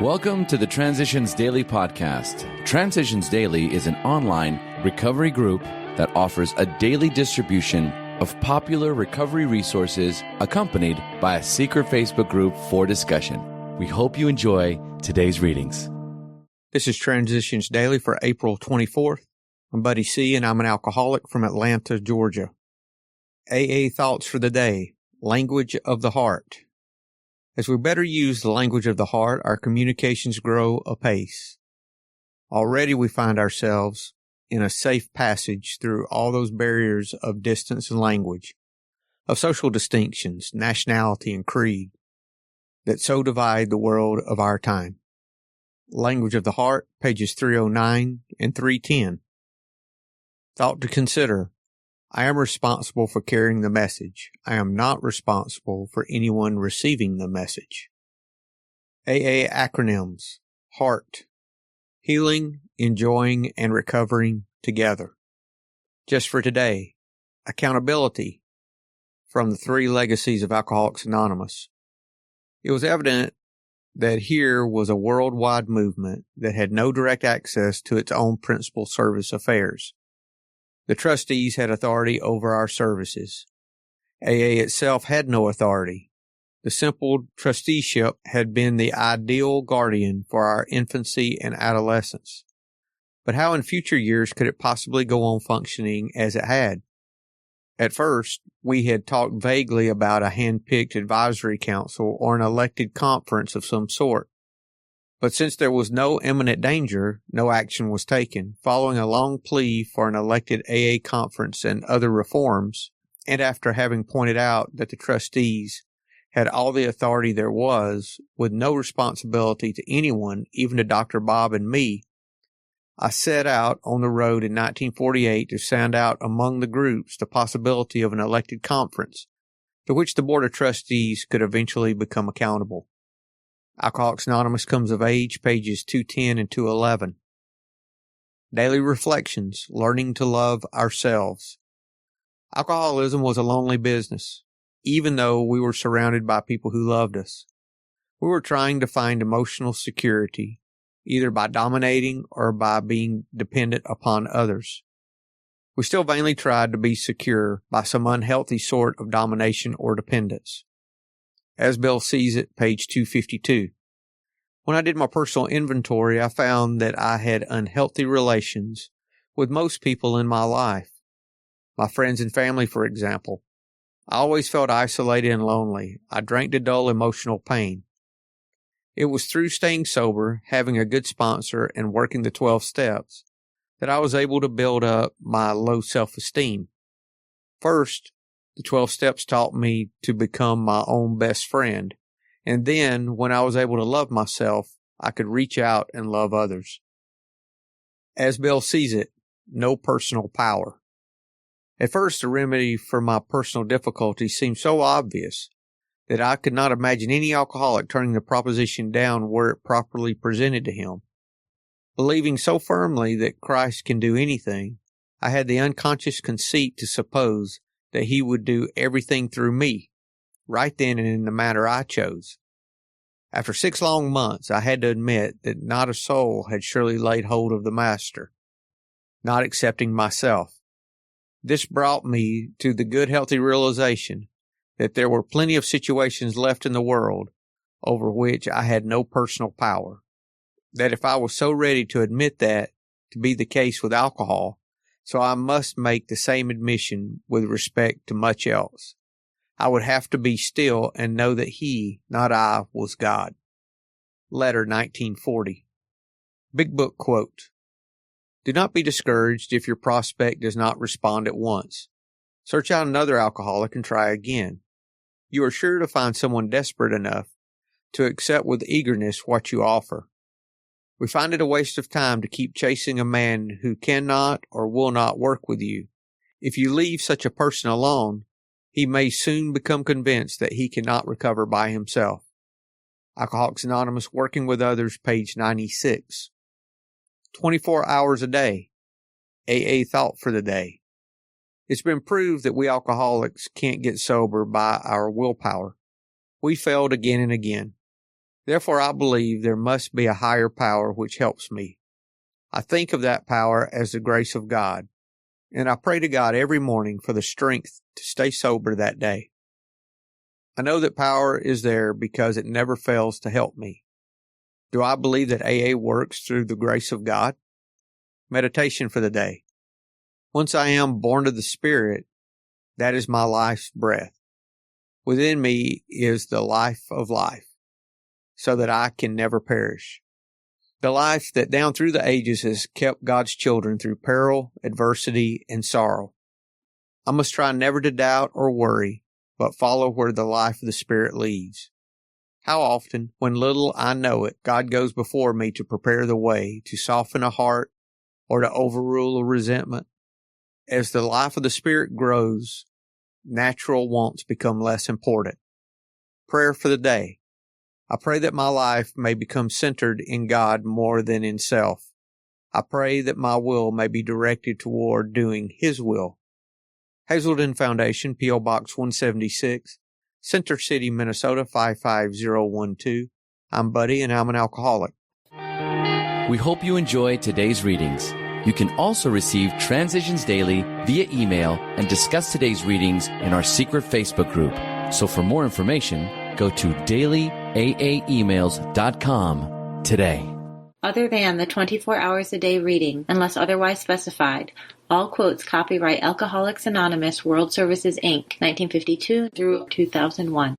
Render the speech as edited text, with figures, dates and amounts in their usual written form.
Welcome to the Transitions Daily podcast. Transitions Daily is an online recovery group that offers a daily distribution of popular recovery resources accompanied by a secret Facebook group for discussion. We hope you enjoy today's readings. This is Transitions Daily for April 24th. I'm Buddy C., and I'm an alcoholic from Atlanta, Georgia. AA thoughts for the day, language of the heart. As we better use the language of the heart, our communications grow apace. Already we find ourselves in a safe passage through all those barriers of distance and language, of social distinctions, nationality, and creed that so divide the world of our time. Language of the Heart, pages 309 and 310. Thought to consider. I am responsible for carrying the message. I am not responsible for anyone receiving the message. AA acronyms. HEART. Healing, enjoying, and recovering together. Just for today. Accountability. From the 3 legacies of Alcoholics Anonymous. It was evident that here was a worldwide movement that had no direct access to its own principal service affairs. The trustees had authority over our services. AA itself had no authority. The simple trusteeship had been the ideal guardian for our infancy and adolescence. But how in future years could it possibly go on functioning as it had? At first, we had talked vaguely about a hand-picked advisory council or an elected conference of some sort. But since there was no imminent danger, no action was taken. Following a long plea for an elected AA conference and other reforms, and after having pointed out that the trustees had all the authority there was, with no responsibility to anyone, even to Dr. Bob and me, I set out on the road in 1948 to sound out among the groups the possibility of an elected conference, to which the Board of Trustees could eventually become accountable. Alcoholics Anonymous Comes of Age, pages 210 and 211. Daily Reflections, Learning to Love Ourselves. Alcoholism was a lonely business, even though we were surrounded by people who loved us. We were trying to find emotional security, either by dominating or by being dependent upon others. We still vainly tried to be secure by some unhealthy sort of domination or dependence. As Bill sees it, page 252. When I did my personal inventory, I found that I had unhealthy relations with most people in my life. My friends and family, for example. I always felt isolated and lonely. I drank to dull emotional pain. It was through staying sober, having a good sponsor, and working the 12 steps that I was able to build up my low self-esteem. First, the 12 steps taught me to become my own best friend, and then, when I was able to love myself, I could reach out and love others. As Bill sees it, no personal power. At first, the remedy for my personal difficulties seemed so obvious that I could not imagine any alcoholic turning the proposition down were it properly presented to him. Believing so firmly that Christ can do anything, I had the unconscious conceit to suppose that he would do everything through me, right then and in the manner I chose. After 6 long months, I had to admit that not a soul had surely laid hold of the Master, not excepting myself. This brought me to the good, healthy realization that there were plenty of situations left in the world over which I had no personal power. That if I was so ready to admit that to be the case with alcohol, so I must make the same admission with respect to much else. I would have to be still and know that he, not I, was God. Letter 1940. Big Book quote. Do not be discouraged if your prospect does not respond at once. Search out another alcoholic and try again. You are sure to find someone desperate enough to accept with eagerness what you offer. We find it a waste of time to keep chasing a man who cannot or will not work with you. If you leave such a person alone, he may soon become convinced that he cannot recover by himself. Alcoholics Anonymous, Working with Others, page 96. 24 hours a day. AA thought for the day. It's been proved that we alcoholics can't get sober by our willpower. We failed again and again. Therefore, I believe there must be a higher power which helps me. I think of that power as the grace of God, and I pray to God every morning for the strength to stay sober that day. I know that power is there because it never fails to help me. Do I believe that AA works through the grace of God? Meditation for the day. Once I am born of the Spirit, that is my life's breath. Within me is the life of life, so that I can never perish. The life that down through the ages has kept God's children through peril, adversity, and sorrow. I must try never to doubt or worry, but follow where the life of the Spirit leads. How often, when little I know it, God goes before me to prepare the way, to soften a heart, or to overrule a resentment. As the life of the Spirit grows, natural wants become less important. Prayer for the day. I pray that my life may become centered in God more than in self. I pray that my will may be directed toward doing His will. Hazelden Foundation, P.O. Box 176, Center City, Minnesota 55012. I'm Buddy, and I'm an alcoholic. We hope you enjoy today's readings. You can also receive Transitions Daily via email and discuss today's readings in our secret Facebook group. So for more information, go to dailyaaemails.com today. Other than the 24 hours a day reading, unless otherwise specified, all quotes copyright Alcoholics Anonymous World Services, Inc., 1952 through 2001.